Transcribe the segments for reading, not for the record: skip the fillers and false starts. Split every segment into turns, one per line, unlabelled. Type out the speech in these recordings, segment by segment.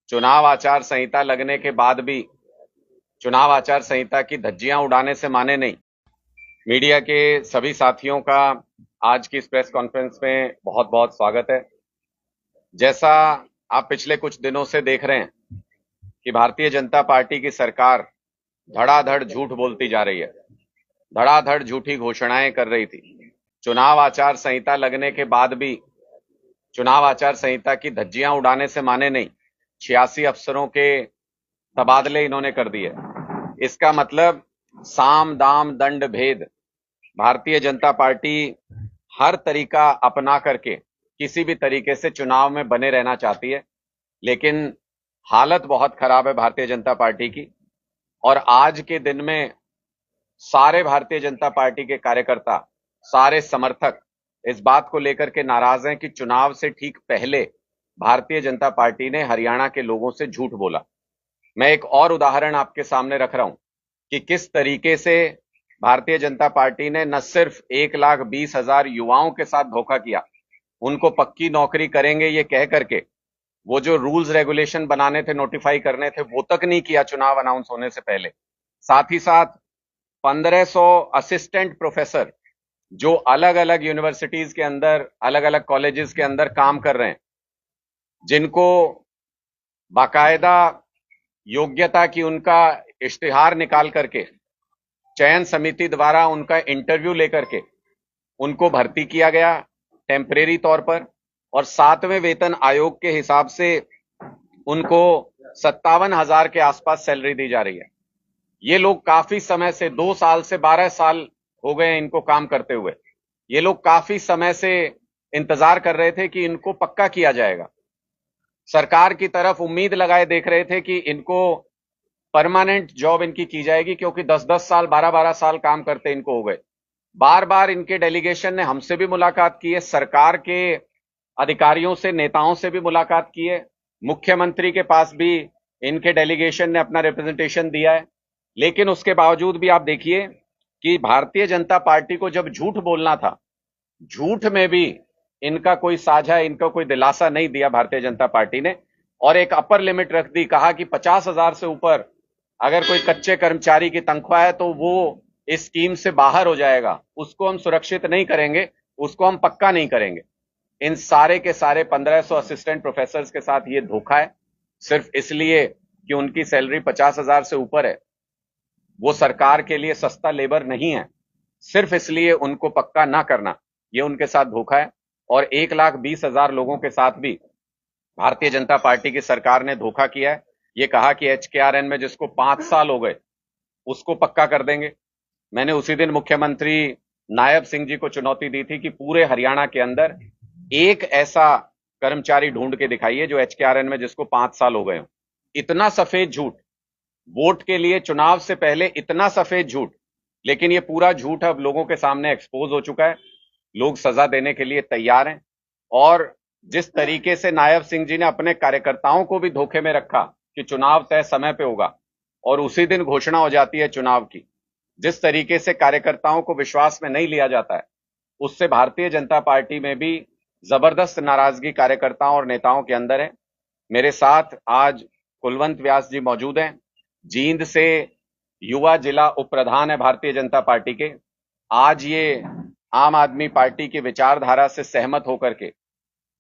चुनाव आचार संहिता लगने के बाद भी चुनाव आचार संहिता की धज्जियां उड़ाने से माने नहीं। मीडिया के सभी साथियों का आज की इस प्रेस कॉन्फ्रेंस में बहुत बहुत स्वागत है। जैसा आप पिछले कुछ दिनों से देख रहे हैं कि भारतीय जनता पार्टी की सरकार धड़ाधड़ झूठ बोलती जा रही है, धड़ाधड़ झूठी घोषणाएं कर रही थी। चुनाव आचार संहिता लगने के बाद भी चुनाव आचार संहिता की धज्जियां उड़ाने से माने नहीं। 86 अफसरों के तबादले इन्होंने कर दिए। इसका मतलब साम दाम दंड भेद भारतीय जनता पार्टी हर तरीका अपना करके किसी भी तरीके से चुनाव में बने रहना चाहती है, लेकिन हालत बहुत खराब है भारतीय जनता पार्टी की। और आज के दिन में सारे भारतीय जनता पार्टी के कार्यकर्ता, सारे समर्थक इस बात को लेकर के नाराज हैं कि चुनाव से ठीक पहले भारतीय जनता पार्टी ने हरियाणा के लोगों से झूठ बोला। मैं एक और उदाहरण आपके सामने रख रहा हूं कि किस तरीके से भारतीय जनता पार्टी ने न सिर्फ 1,20,000 युवाओं के साथ धोखा किया, उनको पक्की नौकरी करेंगे ये कह करके वो जो रूल्स रेगुलेशन बनाने थे, नोटिफाई करने थे, वो तक नहीं किया चुनाव अनाउंस होने से पहले। साथ ही साथ 1500 असिस्टेंट प्रोफेसर जो अलग अलग यूनिवर्सिटीज के अंदर, अलग अलग कॉलेजेस के अंदर काम कर रहे हैं, जिनको बाकायदा योग्यता की उनका इश्तिहार निकाल करके चयन समिति द्वारा उनका इंटरव्यू लेकर के उनको भर्ती किया गया टेम्परेरी तौर पर, और 7वें वेतन आयोग के हिसाब से उनको 57,000 के आसपास सैलरी दी जा रही है। ये लोग काफी समय से, 2 साल से 12 साल हो गए इनको काम करते हुए, ये लोग काफी समय से इंतजार कर रहे थे कि इनको पक्का किया जाएगा। सरकार की तरफ उम्मीद लगाए देख रहे थे कि इनको परमानेंट जॉब इनकी की जाएगी, क्योंकि 10-10 साल, 12-12 साल काम करते इनको हो गए। बार बार इनके डेलीगेशन ने हमसे भी मुलाकात की है, सरकार के अधिकारियों से, नेताओं से भी मुलाकात की है, मुख्यमंत्री के पास भी इनके डेलीगेशन ने अपना रिप्रेजेंटेशन दिया है। लेकिन उसके बावजूद भी आप देखिए कि भारतीय जनता पार्टी को जब झूठ बोलना था, झूठ में भी इनका कोई साझा, इनका कोई दिलासा नहीं दिया भारतीय जनता पार्टी ने, और एक अपर लिमिट रख दी। कहा कि 50,000 से ऊपर अगर कोई कच्चे कर्मचारी की तनख्वाह है तो वो इस स्कीम से बाहर हो जाएगा, उसको हम सुरक्षित नहीं करेंगे, उसको हम पक्का नहीं करेंगे। इन सारे के सारे 1500 असिस्टेंट प्रोफेसर के साथ ये धोखा है, सिर्फ इसलिए कि उनकी सैलरी 50,000 से ऊपर है। वो सरकार के लिए सस्ता लेबर नहीं है, सिर्फ इसलिए उनको पक्का ना करना, ये उनके साथ धोखा है। और 1,20,000 लोगों के साथ भी भारतीय जनता पार्टी की सरकार ने धोखा किया है। ये कहा कि HKRN में जिसको 5 साल हो गए उसको पक्का कर देंगे। मैंने उसी दिन मुख्यमंत्री नायब सिंह जी को चुनौती दी थी कि पूरे हरियाणा के अंदर एक ऐसा कर्मचारी ढूंढ के दिखाइए जो HKRN में जिसको 5 साल हो गए हो। इतना सफेद झूठ, वोट के लिए चुनाव से पहले इतना सफेद झूठ, लेकिन ये पूरा झूठ अब लोगों के सामने एक्सपोज हो चुका है। लोग सजा देने के लिए तैयार हैं। और जिस तरीके से नायब सिंह जी ने अपने कार्यकर्ताओं को भी धोखे में रखा कि चुनाव तय समय पे होगा और उसी दिन घोषणा हो जाती है चुनाव की, जिस तरीके से कार्यकर्ताओं को विश्वास में नहीं लिया जाता है, उससे भारतीय जनता पार्टी में भी जबरदस्त नाराजगी कार्यकर्ताओं और नेताओं के अंदर है। मेरे साथ आज कुलवंत व्यास जी मौजूद हैं, जींद से युवा जिला उप प्रधान है भारतीय जनता पार्टी के। आज ये आम आदमी पार्टी की विचारधारा से सहमत होकर के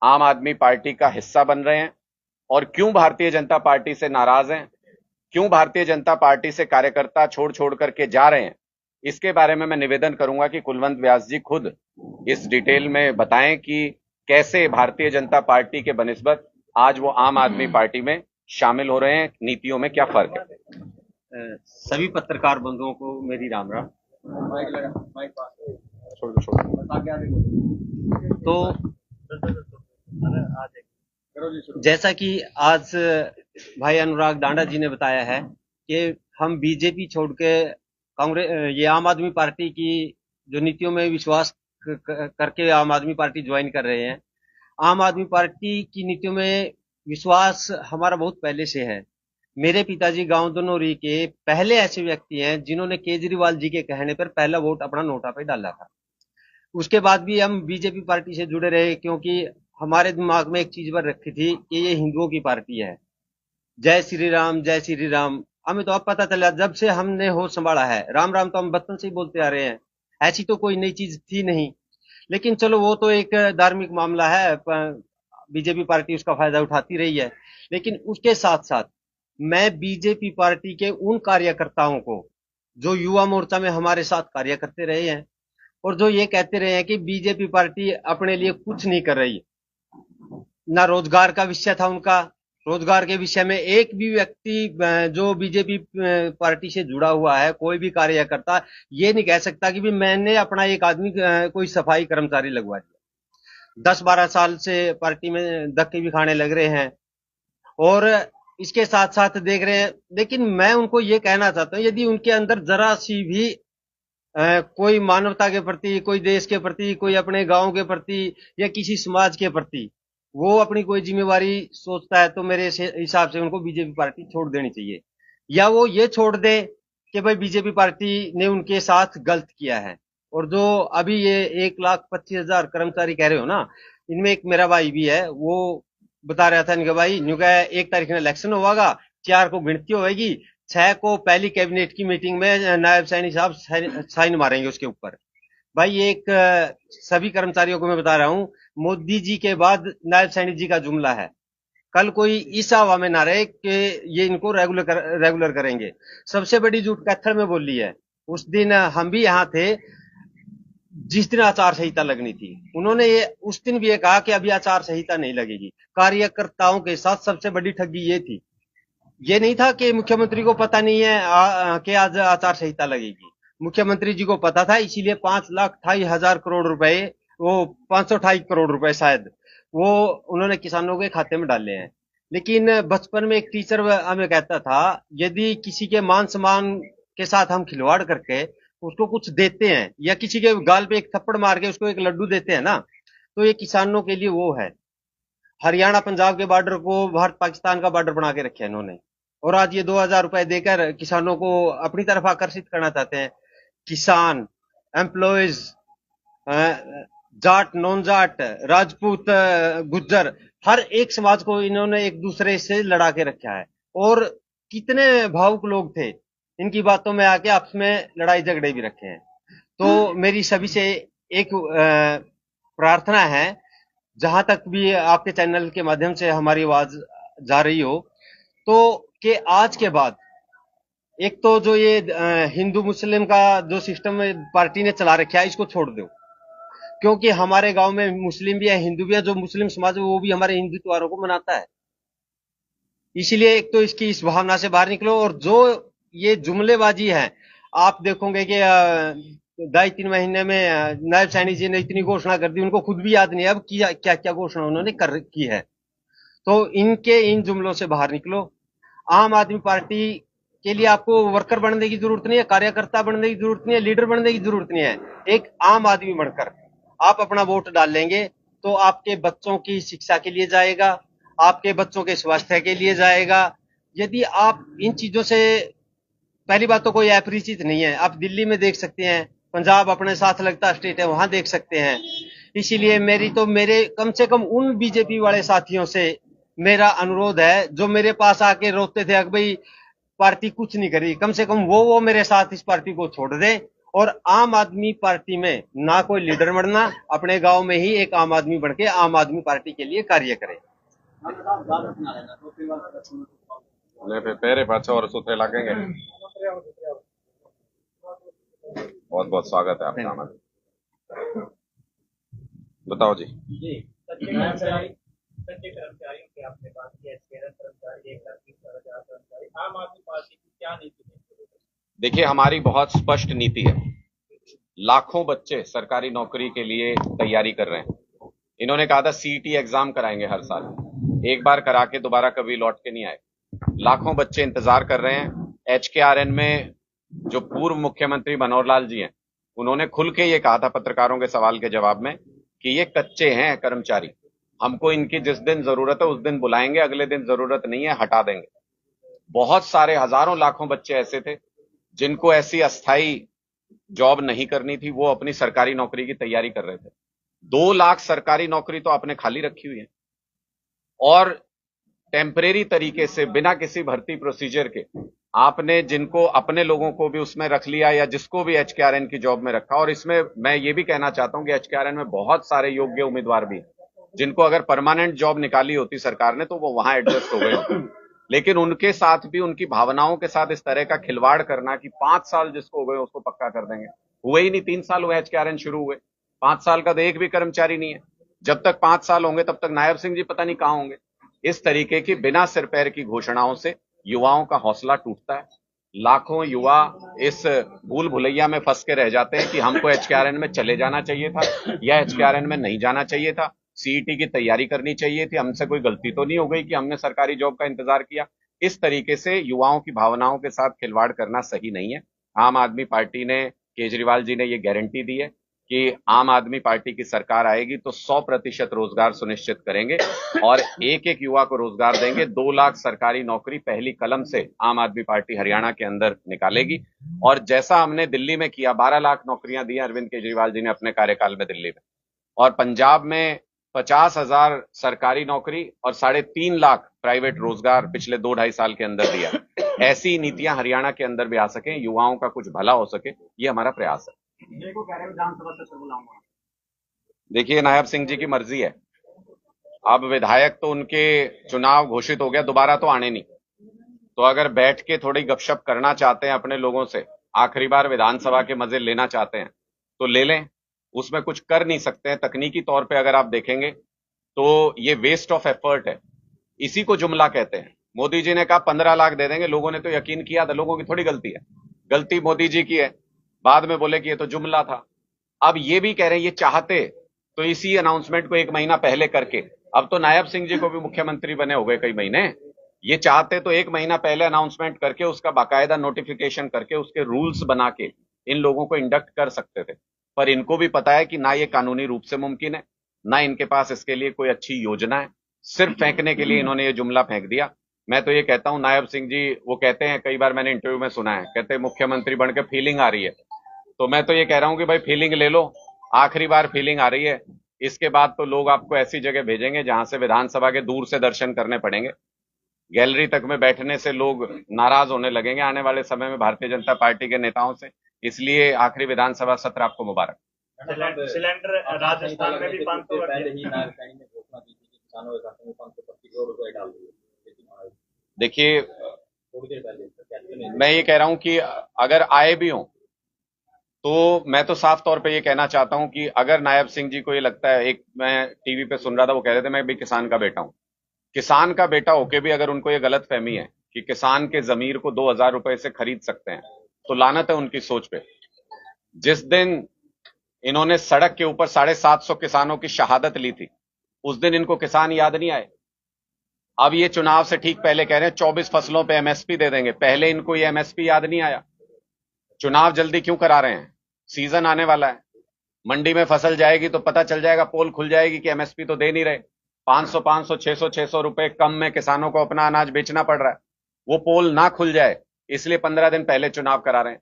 आम आदमी पार्टी का हिस्सा बन रहे हैं। और क्यों भारतीय जनता पार्टी से नाराज हैं, क्यों भारतीय जनता पार्टी से कार्यकर्ता छोड़ छोड़ करके जा रहे हैं, इसके बारे में मैं निवेदन करूंगा कि कुलवंत व्यास जी खुद इस डिटेल में बताएं कि कैसे भारतीय जनता पार्टी के बनिस्बत आज वो आम आदमी पार्टी में शामिल हो रहे हैं, नीतियों में क्या फर्क है।
सभी पत्रकार बंधुओं को मेरी राम राम। तो जैसा कि आज भाई अनुराग डांडा जी ने बताया है कि हम बीजेपी छोड़ के कांग्रेस, ये आम आदमी पार्टी की जो नीतियों में विश्वास करके आम आदमी पार्टी ज्वाइन कर रहे हैं। आम आदमी पार्टी की नीतियों में विश्वास हमारा बहुत पहले से है। मेरे पिताजी गांव दनौरी के पहले ऐसे व्यक्ति हैं जिन्होंने केजरीवाल जी के कहने पर पहला वोट अपना नोटा पे डाला था। उसके बाद भी हम बीजेपी पार्टी से जुड़े रहे, क्योंकि हमारे दिमाग में एक चीज पर रखी थी कि ये हिंदुओं की पार्टी है। जय श्री राम। हमें तो अब पता चला जब से हमने होश संभाला है, राम राम तो हम बचपन से ही बोलते आ रहे हैं। ऐसी तो कोई नई चीज थी नहीं। लेकिन चलो वो तो एक धार्मिक मामला है, बीजेपी पार्टी उसका फायदा उठाती रही है। लेकिन उसके साथ साथ मैं बीजेपी पार्टी के उन कार्यकर्ताओं को जो युवा मोर्चा में हमारे साथ कार्य करते रहे हैं और जो ये कहते रहे हैं कि बीजेपी पार्टी अपने लिए कुछ नहीं कर रही, ना रोजगार का विषय था उनका। रोजगार के विषय में एक भी व्यक्ति जो बीजेपी पार्टी से जुड़ा हुआ है, कोई भी कार्यकर्ता ये नहीं कह सकता कि भी मैंने अपना एक आदमी कोई सफाई कर्मचारी लगवा दिया। 10-12 साल से पार्टी में धक्के भी खाने लग रहे हैं और इसके साथ साथ देख रहे हैं। लेकिन मैं उनको ये कहना चाहता हूँ, यदि उनके अंदर जरा सी भी कोई मानवता के प्रति, कोई देश के प्रति, कोई अपने गांव के प्रति या किसी समाज के प्रति वो अपनी कोई जिम्मेवारी सोचता है, तो मेरे हिसाब से उनको बीजेपी पार्टी छोड़ देनी चाहिए। या वो ये छोड़ दे कि भाई बीजेपी पार्टी ने उनके साथ गलत किया है। और जो अभी ये 1,25,000 कर्मचारी कह रहे हो ना, इनमें एक मेरा भाई भी है, वो बता रहा था इनके भाई, न्यू का 1 तारीख में इलेक्शन होगा, 4 को गिनती होगी, 6 को पहली कैबिनेट की मीटिंग में नायब सैनी साहब साइन मारेंगे उसके ऊपर। भाई एक सभी कर्मचारियों को मैं बता रहा हूं, मोदी जी के बाद नायब सैनी जी का जुमला है। कल कोई इस हवा में ना रहे कि ये इनको रेगुलर करेंगे। सबसे बड़ी झूठ कैथल में बोली है। उस दिन हम भी यहाँ थे जिस दिन आचार संहिता लगनी थी। उन्होंने ये उस दिन भी ये कहा कि अभी आचार संहिता नहीं लगेगी। कार्यकर्ताओं के साथ सबसे बड़ी ठगी ये थी। ये नहीं था कि मुख्यमंत्री को पता नहीं है कि आज आचार संहिता लगेगी। मुख्यमंत्री जी को पता था, इसीलिए 5,28,000 करोड़ रुपए, वो 528 करोड़ रुपए शायद, वो उन्होंने किसानों के खाते में डाले हैं। लेकिन बचपन में एक टीचर हमें कहता था, यदि किसी के मान सम्मान के साथ हम खिलवाड़ करके उसको कुछ देते हैं या किसी के गाल पे एक थप्पड़ मार के उसको एक लड्डू देते हैं ना, तो ये किसानों के लिए वो है। हरियाणा पंजाब के बॉर्डर को भारत पाकिस्तान का बॉर्डर बना के रखे है इन्होंने। और आज ये 2,000 रुपए देकर किसानों को अपनी तरफ आकर्षित करना चाहते हैं। किसान, एम्प्लॉयज, जाट, नॉन जाट, राजपूत, गुज्जर, हर एक समाज को इन्होंने एक दूसरे से लड़ा के रखा है। और कितने भावुक लोग थे, इनकी बातों में आके आपस में लड़ाई झगड़े भी रखे हैं। तो मेरी सभी से एक प्रार्थना है, जहां तक भी आपके चैनल के माध्यम से हमारी आवाज जा रही हो, तो कि आज के बाद एक तो जो ये हिंदू मुस्लिम का जो सिस्टम पार्टी ने चला रखा है, इसको छोड़ दो। क्योंकि हमारे गांव में मुस्लिम भी है, हिंदू भी है। जो मुस्लिम समाज है वो भी हमारे हिंदू त्योहारों को मनाता है। इसीलिए एक तो इसकी इस भावना से बाहर निकलो। और जो ये जुमलेबाजी है, आप देखोगे कि 2.5-3 महीने में नायब सैनी जी ने इतनी घोषणा कर दी, उनको खुद भी याद नहीं है अब क्या क्या घोषणा उन्होंने कर की है। तो इनके इन जुमलों से बाहर निकलो। आम आदमी पार्टी के लिए आपको वर्कर बनने की जरूरत नहीं है, कार्यकर्ता बनने की जरूरत नहीं है, लीडर बनने की जरूरत नहीं है। एक आम आदमी बनकर आप अपना वोट डाल लेंगे तो आपके बच्चों की शिक्षा के लिए जाएगा, आपके बच्चों के स्वास्थ्य के लिए जाएगा। यदि आप इन चीजों से, पहली बात तो कोई अपरिचित नहीं है, आप दिल्ली में देख सकते हैं, पंजाब अपने साथ लगता स्टेट है, वहां देख सकते हैं। इसीलिए मेरे कम से कम उन बीजेपी वाले साथियों से मेरा अनुरोध है जो मेरे पास आके रोकते थे कि भाई पार्टी कुछ नहीं करी, कम से कम वो मेरे साथ इस पार्टी को छोड़ दे और आम आदमी पार्टी में ना कोई लीडर बनना, अपने गांव में ही एक आम आदमी बन के आम आदमी पार्टी के लिए कार्य करे।
पैरे पाछे और सूत्रे लगेंगे। बहुत बहुत स्वागत है आपका। बताओ जी।
कर्मचारियों की आपने बात की है, कर्मचारी 1,30,000 आम आदमी पार्टी की क्या नीति है?
देखिए, हमारी बहुत स्पष्ट नीति है। लाखों बच्चे सरकारी नौकरी के लिए तैयारी कर रहे हैं। इन्होंने कहा था सीईटी एग्जाम कराएंगे हर साल, एक बार करा के दोबारा कभी लौट के नहीं आए। लाखों बच्चे इंतजार कर रहे हैं। HKRN में जो पूर्व मुख्यमंत्री मनोहर लाल जी हैं, उन्होंने खुल के ये कहा था पत्रकारों के सवाल के जवाब में कि ये कच्चे हैं कर्मचारी, हमको इनकी जिस दिन जरूरत है उस दिन बुलाएंगे, अगले दिन जरूरत नहीं है हटा देंगे। बहुत सारे हजारों लाखों बच्चे ऐसे थे जिनको ऐसी अस्थाई जॉब नहीं करनी थी, वो अपनी सरकारी नौकरी की तैयारी कर रहे थे। 2 लाख सरकारी नौकरी तो आपने खाली रखी हुई है। और टेम्परेरी तरीके से बिना किसी भर्ती प्रोसीजर के आपने जिनको अपने लोगों को भी उसमें रख लिया या जिसको भी एचकेआरएन की जॉब में रखा। और इसमें मैं ये भी कहना चाहता हूं कि एचकेआरएन में बहुत सारे योग्य उम्मीदवार भी जिनको अगर परमानेंट जॉब निकाली होती सरकार ने तो वो वहां एडजस्ट हो गए होते, लेकिन उनके साथ भी उनकी भावनाओं के साथ इस तरह का खिलवाड़ करना कि 5 साल जिसको हो गए उसको पक्का कर देंगे। हुए ही नहीं, 3 साल हुए एचकेआरएन शुरू हुए, 5 साल का तो एक भी कर्मचारी नहीं है। जब तक 5 साल होंगे तब तक नायब सिंह जी पता नहीं कहां होंगे। इस तरीके की बिना सिर पैर की घोषणाओं से युवाओं का हौसला टूटता है। लाखों युवा इस भूल भुलैया में फंस के रह जाते हैं कि हमको एचकेआरएन में चले जाना चाहिए था या एचकेआरएन में नहीं जाना चाहिए था, सीईटी की तैयारी करनी चाहिए थी, हमसे कोई गलती तो नहीं हो गई कि हमने सरकारी जॉब का इंतजार किया। इस तरीके से युवाओं की भावनाओं के साथ खिलवाड़ करना सही नहीं है। आम आदमी पार्टी ने, केजरीवाल जी ने ये गारंटी दी है कि आम आदमी पार्टी की सरकार आएगी तो 100% रोजगार सुनिश्चित करेंगे और एक एक युवा को रोजगार देंगे। 2 लाख सरकारी नौकरी पहली कलम से आम आदमी पार्टी हरियाणा के अंदर निकालेगी। और जैसा हमने दिल्ली में किया, 12 लाख नौकरियां दी अरविंद केजरीवाल जी ने अपने कार्यकाल में दिल्ली में, और पंजाब में 50,000 सरकारी नौकरी और 3.5 लाख प्राइवेट रोजगार पिछले 2-2.5 साल के अंदर दिया। ऐसी नीतियां हरियाणा के अंदर भी आ सके, युवाओं का कुछ भला हो सके, ये हमारा प्रयास है।
विधानसभा सत्र बुलाऊंगा।
देखिए, नायब सिंह जी की मर्जी है। अब विधायक तो उनके चुनाव घोषित हो गया, दोबारा तो आने नहीं। तो अगर बैठ के थोड़ी गपशप करना चाहते हैं अपने लोगों से, आखिरी बार विधानसभा के मजे लेना चाहते हैं तो ले लें, उसमें कुछ कर नहीं सकते हैं। तकनीकी तौर पे अगर आप देखेंगे तो ये वेस्ट ऑफ एफर्ट है, इसी को जुमला कहते हैं। मोदी जी ने कहा 15 लाख दे देंगे, लोगों ने तो यकीन किया था। लोगों की थोड़ी गलती है, गलती मोदी जी की है। बाद में बोले कि ये तो जुमला था। अब ये भी कह रहे हैं ये चाहते तो इसी अनाउंसमेंट को 1 महीना पहले करके, अब तो नायब सिंह जी को भी मुख्यमंत्री बने हो गए कई महीने, ये चाहते तो 1 महीना पहले अनाउंसमेंट करके उसका बाकायदा नोटिफिकेशन करके उसके रूल्स बना के इन लोगों को इंडक्ट कर सकते थे। पर इनको भी पता है कि ना ये कानूनी रूप से मुमकिन है, ना इनके पास इसके लिए कोई अच्छी योजना है। सिर्फ फेंकने के लिए इन्होंने ये जुमला फेंक दिया। मैं तो ये कहता हूं नायब सिंह जी, वो कहते हैं, कई बार मैंने इंटरव्यू में सुना है, कहते हैं मुख्यमंत्री बन के फीलिंग आ रही है। तो मैं तो ये कह रहा हूं कि भाई फीलिंग ले लो, आखिरी बार फीलिंग आ रही है। इसके बाद तो लोग आपको ऐसी जगह भेजेंगे जहां से विधानसभा के दूर से दर्शन करने पड़ेंगे। गैलरी तक में बैठने से लोग नाराज होने लगेंगे आने वाले समय में भारतीय जनता पार्टी के नेताओं से। इसलिए आखिरी विधानसभा सत्र आपको मुबारक।
सिलेंडर राजस्थान में भी 500
पहले ही नागरिक ने घोषणा की थी कि किसानों के खाते में 525 करोड़ रुपए डाल दिए।
देखिए,
थोड़ी देर पहले
मैं ये कह रहा हूं कि अगर आए भी हों तो मैं तो साफ तौर पे ये कहना चाहता हूं कि अगर नायब सिंह जी को ये लगता है, एक मैं टीवी पे सुन रहा था, वो कह रहे थे मैं भी किसान का बेटा हूं। किसान का बेटा होके भी अगर उनको ये गलत फहमी है कि किसान के जमीर को 2,000 रुपए से खरीद सकते हैं, तो लानत है उनकी सोच पे। जिस दिन इन्होंने सड़क के ऊपर 750 किसानों की शहादत ली थी, उस दिन इनको किसान याद नहीं आए। अब ये चुनाव से ठीक पहले कह रहे हैं 24 फसलों पे एमएसपी दे देंगे, पहले इनको ये एमएसपी याद नहीं आया। चुनाव जल्दी क्यों करा रहे हैं? सीजन आने वाला है, मंडी में फसल जाएगी तो पता चल जाएगा, पोल खुल जाएगी कि एमएसपी तो दे नहीं रहे, 500 600 रुपए कम में किसानों को अपना अनाज बेचना पड़ रहा है। वो पोल ना खुल जाए इसलिए 15 दिन पहले चुनाव करा रहे हैं।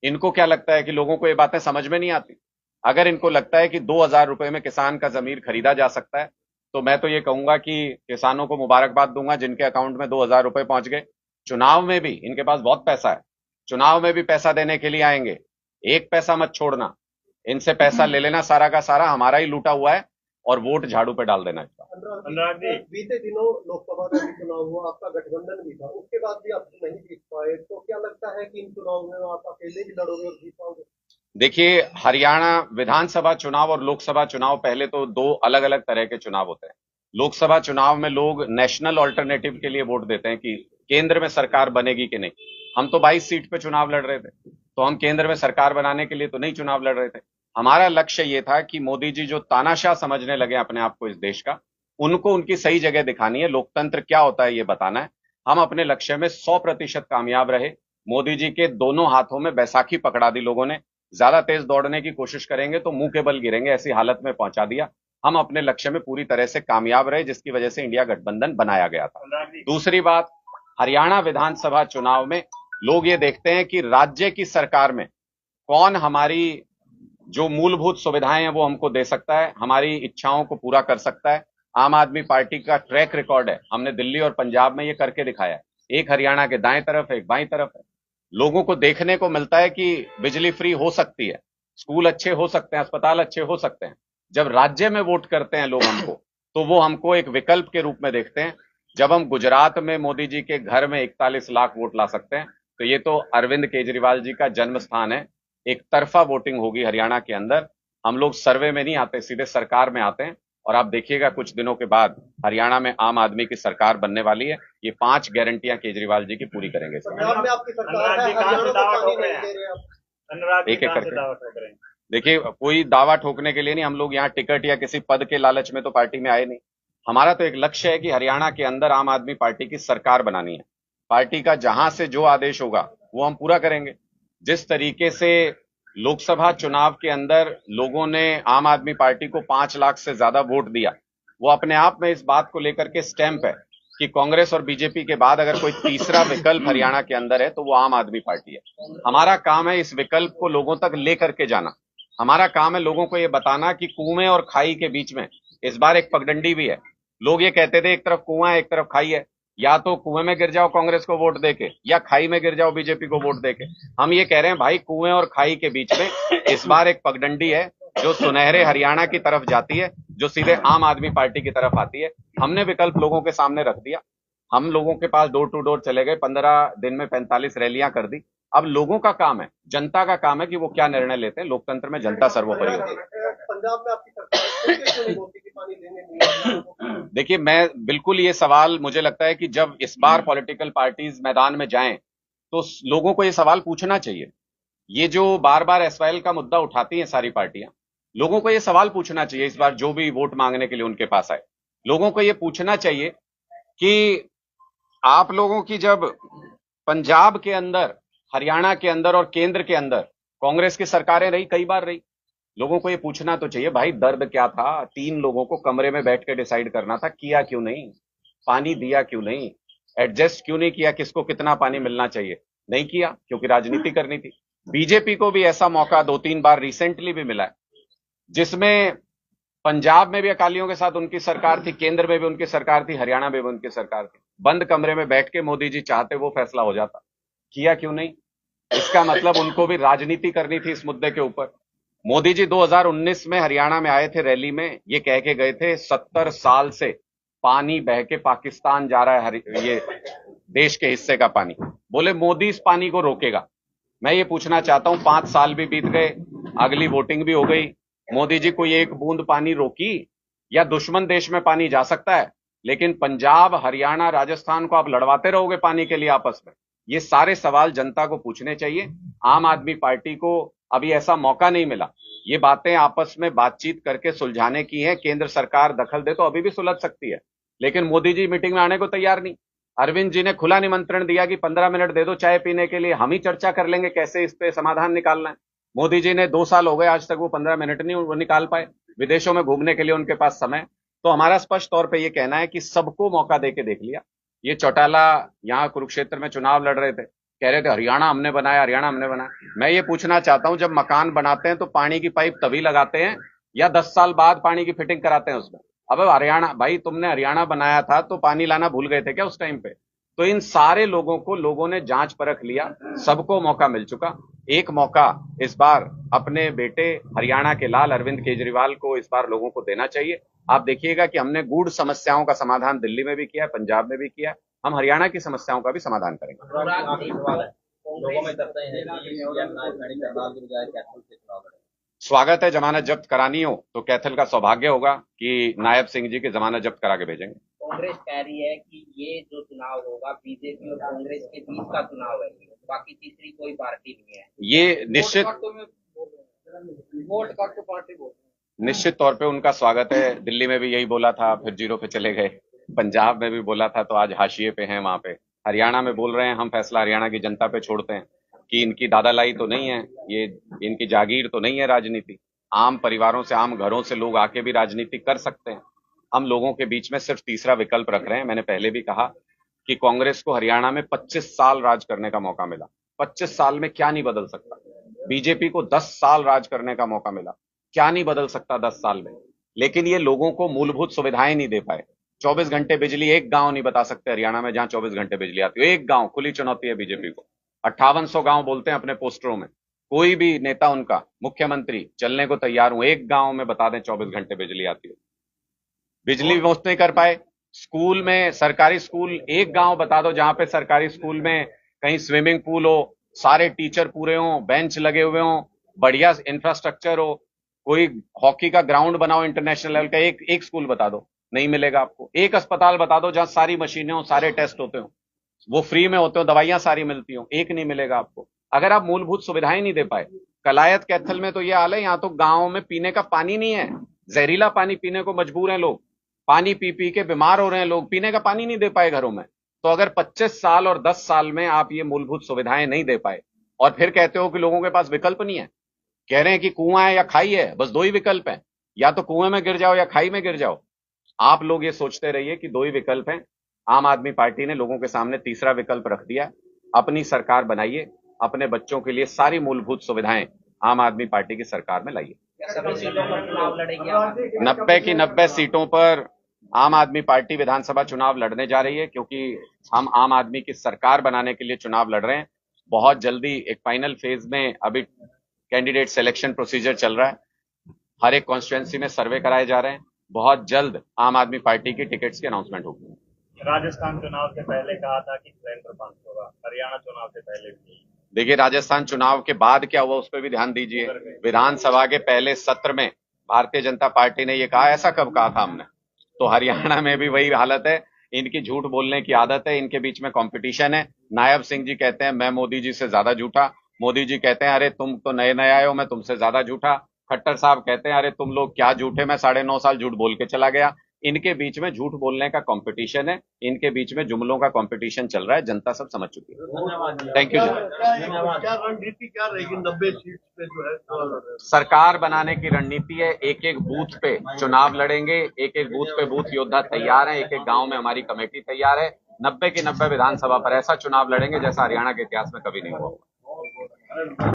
इनको क्या लगता है कि लोगों को ये बातें समझ में नहीं आती? अगर इनको लगता है कि 2,000 रुपए में किसान का जमीर खरीदा जा सकता है, तो मैं तो ये कहूंगा कि किसानों को मुबारकबाद दूंगा जिनके अकाउंट में 2,000 रुपए पहुंच गए। चुनाव में भी इनके पास बहुत पैसा है, चुनाव में भी पैसा देने के लिए आएंगे। एक पैसा मत छोड़ना, इनसे पैसा ले लेना सारा का सारा, हमारा ही लूटा हुआ है, और वोट झाड़ू पे डाल देना इसका।
अनुराग जी,
बीते दिनों लोकसभा का भी चुनाव हुआ, आपका गठबंधन भी था, उसके बाद भी आप नहीं जीत पाए, तो क्या लगता है कि इन चुनाव में आप अकेले भी लड़ोगे और जीत पाओगे?
देखिए, हरियाणा विधानसभा चुनाव और लोकसभा चुनाव पहले तो 2 अलग अलग तरह के चुनाव होते हैं। लोकसभा चुनाव में लोग नेशनल ऑल्टरनेटिव के लिए वोट देते हैं कि केंद्र में सरकार बनेगी कि नहीं। हम तो 22 सीट पे चुनाव लड़ रहे थे, तो हम केंद्र में सरकार बनाने के लिए तो नहीं चुनाव लड़ रहे थे। हमारा लक्ष्य ये था कि मोदी जी जो तानाशाह समझने लगे अपने आप को इस देश का, उनको उनकी सही जगह दिखानी है, लोकतंत्र क्या होता है ये बताना है। हम अपने लक्ष्य में 100% कामयाब रहे। मोदी जी के दोनों हाथों में बैसाखी पकड़ा दी लोगों ने। ज्यादा तेज दौड़ने की कोशिश करेंगे तो मुंह के बल गिरेंगे, ऐसी हालत में पहुंचा दिया। हम अपने लक्ष्य में पूरी तरह से कामयाब रहे, जिसकी वजह से इंडिया गठबंधन बनाया गया था। दूसरी बात, हरियाणा विधानसभा चुनाव में लोग ये देखते हैं कि राज्य की सरकार में कौन हमारी जो मूलभूत सुविधाएं हैं वो हमको दे सकता है, हमारी इच्छाओं को पूरा कर सकता है। आम आदमी पार्टी का ट्रैक रिकॉर्ड है, हमने दिल्ली और पंजाब में ये करके दिखाया है। एक हरियाणा के दाएं तरफ है, एक बाईं तरफ है। लोगों को देखने को मिलता है कि बिजली फ्री हो सकती है, स्कूल अच्छे हो सकते हैं, अस्पताल अच्छे हो सकते हैं। जब राज्य में वोट करते हैं लोग हमको, तो वो हमको एक विकल्प के रूप में देखते हैं। जब हम गुजरात में मोदी जी के घर में 41 लाख वोट ला सकते हैं, तो ये तो अरविंद केजरीवाल जी का जन्म स्थान है। एक तरफा वोटिंग होगी हरियाणा के अंदर। हम लोग सर्वे में नहीं आते, सीधे सरकार में आते हैं। और आप देखिएगा कुछ दिनों के बाद हरियाणा में आम आदमी की सरकार बनने वाली है। ये 5 गारंटियां केजरीवाल जी की पूरी करेंगे।
पंजाब में आपकी सरकार
अनुराग
है,
जी कहाँ से
हरियाणा
दावा
को पानी
ठोक रहे
नहीं दे
हैं?
रहे आप।
अनुराग जी
एक एक
कहाँ से
करके
दावा ठोक रहे हैं?
देखिए, कोई दावा ठोकने के लिए नहीं, हम लोग यहाँ टिकट या किसी पद के लालच में तो पार्टी में आए नहीं। हमारा तो एक लक्ष्य है कि हरियाणा के अंदर आम आदमी पार्टी की सरकार बनानी है। पार्टी का जहां से जो आदेश होगा वो हम पूरा करेंगे। जिस तरीके से लोकसभा चुनाव के अंदर लोगों ने आम आदमी पार्टी को 5 लाख से ज्यादा वोट दिया, वो अपने आप में इस बात को लेकर के स्टैंप है कि कांग्रेस और बीजेपी के बाद अगर कोई तीसरा विकल्प हरियाणा के अंदर है तो वो आम आदमी पार्टी है। हमारा काम है इस विकल्प को लोगों तक लेकर के जाना। हमारा काम है लोगों को ये बताना कि कुएं और खाई के बीच में इस बार एक पगडंडी भी है। लोग ये कहते थे एक तरफ कुआं है एक तरफ खाई है, या तो कुएं में गिर जाओ कांग्रेस को वोट देके, या खाई में गिर जाओ बीजेपी को वोट देके। हम ये कह रहे हैं भाई, कुएं और खाई के बीच में इस बार एक पगडंडी है जो सुनहरे हरियाणा की तरफ जाती है, जो सीधे आम आदमी पार्टी की तरफ आती है। हमने विकल्प लोगों के सामने रख दिया। हम लोगों के पास डोर टू डोर चले गए, 15 दिन में 45 रैलियां कर दी। अब लोगों का काम है, जनता का काम है कि वो क्या निर्णय लेते हैं। लोकतंत्र में जनता सर्वोपरि होती है।
पंजाब में आपकी सरकार है, क्यों नहीं बोलती कि पानी देंगे नहीं?
देखिए, मैं बिल्कुल ये सवाल, मुझे लगता है कि जब इस बार पॉलिटिकल पार्टीज मैदान में जाएं तो लोगों को ये सवाल पूछना चाहिए। ये जो बार बार एसवाइएल का मुद्दा उठाती हैं सारी पार्टियां, लोगों को ये सवाल पूछना चाहिए। इस बार जो भी वोट मांगने के लिए उनके पास आए, लोगों को ये पूछना चाहिए कि आप लोगों की जब पंजाब के अंदर, हरियाणा के अंदर और केंद्र के अंदर कांग्रेस की सरकारें रही, कई बार रही, लोगों को ये पूछना तो चाहिए भाई दर्द क्या था। 3 लोगों को कमरे में बैठ के डिसाइड करना था, किया क्यों नहीं? पानी दिया क्यों नहीं? एडजस्ट क्यों नहीं किया किसको कितना पानी मिलना चाहिए? नहीं किया क्योंकि राजनीति करनी थी। बीजेपी को भी ऐसा मौका 2-3 बार रिसेंटली भी मिला है, जिसमें पंजाब में भी अकालियों के साथ उनकी सरकार थी, केंद्र में भी उनकी सरकार थी, हरियाणा में भी उनकी सरकार थी। बंद कमरे में बैठ के मोदी जी चाहते वो फैसला हो जाता, किया क्यों नहीं? इसका मतलब उनको भी राजनीति करनी थी इस मुद्दे के ऊपर। मोदी जी 2019 में हरियाणा में आए थे रैली में, ये कह के गए थे 70 साल से पानी बह के पाकिस्तान जा रहा है, ये देश के हिस्से का पानी। बोले मोदी इस पानी को रोकेगा। मैं ये पूछना चाहता हूं, 5 साल भी बीत गए, अगली वोटिंग भी हो गई, मोदी जी कोई एक बूंद पानी रोकी? या दुश्मन देश में पानी जा सकता है, लेकिन पंजाब, हरियाणा, राजस्थान को आप लड़वाते रहोगे पानी के लिए आपस में? ये सारे सवाल जनता को पूछने चाहिए। आम आदमी पार्टी को अभी ऐसा मौका नहीं मिला। ये बातें आपस में बातचीत करके सुलझाने की है। केंद्र सरकार दखल दे तो अभी भी सुलझ सकती है, लेकिन मोदी जी मीटिंग में आने को तैयार नहीं। अरविंद जी ने खुला निमंत्रण दिया कि 15 मिनट दे दो चाय पीने के लिए, हम ही चर्चा कर लेंगे कैसे इस पे समाधान निकालना है। मोदी जी ने 2 साल हो गए, आज तक वो 15 मिनट नहीं वो निकाल पाए। विदेशों में घूमने के लिए उनके पास समय। तो हमारा स्पष्ट तौर पे ये कहना है कि सबको मौका दे के देख लिया। ये चौटाला यहाँ कुरुक्षेत्र में चुनाव लड़ रहे थे, कह रहे थे हरियाणा हमने बनाया, हरियाणा हमने बनाया। मैं ये पूछना चाहता हूं, जब मकान बनाते हैं तो पानी की पाइप तभी लगाते हैं या 10 साल बाद पानी की फिटिंग कराते हैं उसमें? अब हरियाणा, भाई तुमने हरियाणा बनाया था तो पानी लाना भूल गए थे क्या उस टाइम पे? तो इन सारे लोगों को लोगों ने जांच परख लिया, सबको मौका मिल चुका। एक मौका इस बार अपने बेटे हरियाणा के लाल अरविंद केजरीवाल को इस बार लोगों को देना चाहिए। आप देखिएगा कि हमने गूढ़ समस्याओं का समाधान दिल्ली में भी किया है, पंजाब में भी किया है। हम हरियाणा की समस्याओं का भी समाधान करेंगे।
आखिरी सवाल है, लोगों में चर्चा है कि नायब करनाल की बजाय कैथल से चुनाव लड़े।
स्वागत है, जमानत जब्त करानी हो तो कैथल का सौभाग्य होगा कि नायब सिंह जी की जमानत जब्त करा के भेजेंगे।
कांग्रेस कह रही है कि ये जो चुनाव होगा बीजेपी और कांग्रेस के बीच का चुनाव है, बाकी तीसरी कोई पार्टी नहीं है।
ये निश्चित तौर पे उनका स्वागत है। दिल्ली में भी यही बोला था, फिर जीरो पे चले गए। पंजाब में भी बोला था तो आज हाशिए पे हैं वहां पे। हरियाणा में बोल रहे हैं हम फैसला हरियाणा की जनता पे छोड़ते हैं कि इनकी दादालाई तो नहीं है, ये इनकी जागीर तो नहीं है राजनीति। आम परिवारों से, आम घरों से लोग आके भी राजनीति कर सकते हैं। हम लोगों के बीच में सिर्फ तीसरा विकल्प रख रहे हैं। मैंने पहले भी कहा कि कांग्रेस को हरियाणा में 25 साल राज करने का मौका मिला। 25 साल में क्या नहीं बदल सकता? बीजेपी को 10 साल राज करने का मौका मिला, क्या नहीं बदल सकता 10 साल में? लेकिन ये लोगों को मूलभूत सुविधाएं नहीं दे पाए। 24 घंटे बिजली एक गांव नहीं बता सकते हरियाणा में जहां 24 घंटे बिजली आती है। एक गांव, खुली चुनौती है बीजेपी को। 5800 गांव बोलते हैं अपने पोस्टरों में, कोई भी नेता उनका, मुख्यमंत्री चलने को तैयार हूं, एक गांव में बता दें 24 घंटे बिजली आती है। बिजली मुफ्त नहीं कर पाए। स्कूल में, सरकारी स्कूल एक गांव बता दो जहां पे सरकारी स्कूल में कहीं स्विमिंग पूल हो, सारे टीचर पूरे हों, बेंच लगे हुए हों, बढ़िया इंफ्रास्ट्रक्चर हो, कोई हॉकी का ग्राउंड बनाओ इंटरनेशनल लेवल का, एक स्कूल बता दो, नहीं मिलेगा आपको। एक अस्पताल बता दो जहां सारी मशीनें हो, सारे टेस्ट होते हो, वो फ्री में होते हो, दवाइयां सारी मिलती हो, एक नहीं मिलेगा आपको। अगर आप मूलभूत सुविधाएं नहीं दे पाए, कलायत कैथल में तो ये हाल है, यहां तो गांव में पीने का पानी नहीं है, जहरीला पानी पीने को मजबूर हैं लोग, पानी पी पी के बीमार हो रहे हैं लोग, पीने का पानी नहीं दे पाए घरों में। तो अगर 25 साल और 10 साल में आप ये मूलभूत सुविधाएं नहीं दे पाए और फिर कहते हो कि लोगों के पास विकल्प नहीं है, कह रहे हैं कि कुआं है या खाई है, बस दो ही विकल्प हैं, या तो कुएं में गिर जाओ या खाई में गिर जाओ। आप लोग ये सोचते रहिए कि दो ही विकल्प हैं। आम आदमी पार्टी ने लोगों के सामने तीसरा विकल्प रख दिया। अपनी सरकार बनाइए, अपने बच्चों के लिए सारी मूलभूत सुविधाएं आम आदमी पार्टी की सरकार में लाइए।
सभी सीटों पर चुनाव लड़ेगी आप?
90 की 90 सीटों पर आम आदमी पार्टी विधानसभा चुनाव लड़ने जा रही है, क्योंकि हम आम आदमी की सरकार बनाने के लिए चुनाव लड़ रहे हैं। बहुत जल्दी एक फाइनल फेज में अभी कैंडिडेट सिलेक्शन प्रोसीजर चल रहा है, हर एक कॉन्स्टिट्यूएंसी में सर्वे कराए जा रहे हैं। बहुत जल्द आम आदमी पार्टी की टिकट्स की अनाउंसमेंट होगी।
राजस्थान चुनाव से पहले कहा था कि सिलेंडर बंद होगा, हरियाणा चुनाव से पहले भी।
देखिए, राजस्थान चुनाव के बाद क्या हुआ उस पर भी ध्यान दीजिए। विधानसभा के पहले सत्र में भारतीय जनता पार्टी ने ये कहा, ऐसा कब कहा था हमने? तो हरियाणा में भी वही हालत है। इनकी झूठ बोलने की आदत है, इनके बीच में कंपटीशन है। नायब सिंह जी कहते हैं मैं मोदी जी से ज्यादा झूठा, मोदी जी कहते हैं अरे तुम तो नए नए आए हो, मैं तुमसे ज्यादा झूठा। खट्टर साहब कहते हैं अरे तुम लोग क्या झूठे, मैं 9.5 साल झूठ बोल के चला गया। इनके बीच में झूठ बोलने का कंपटीशन है, इनके बीच में जुमलों का कंपटीशन चल रहा है, जनता सब समझ चुकी है। Thank you.
क्या रणनीति क्या रहेगी 90 सीट पे जो है?
सरकार बनाने की रणनीति है, एक एक बूथ पे चुनाव लड़ेंगे, एक एक बूथ पे बूथ योद्धा तैयार है, एक एक गांव में हमारी कमेटी तैयार है। 90 की 90 विधानसभा पर ऐसा चुनाव लड़ेंगे जैसा हरियाणा के इतिहास में कभी नहीं हुआ।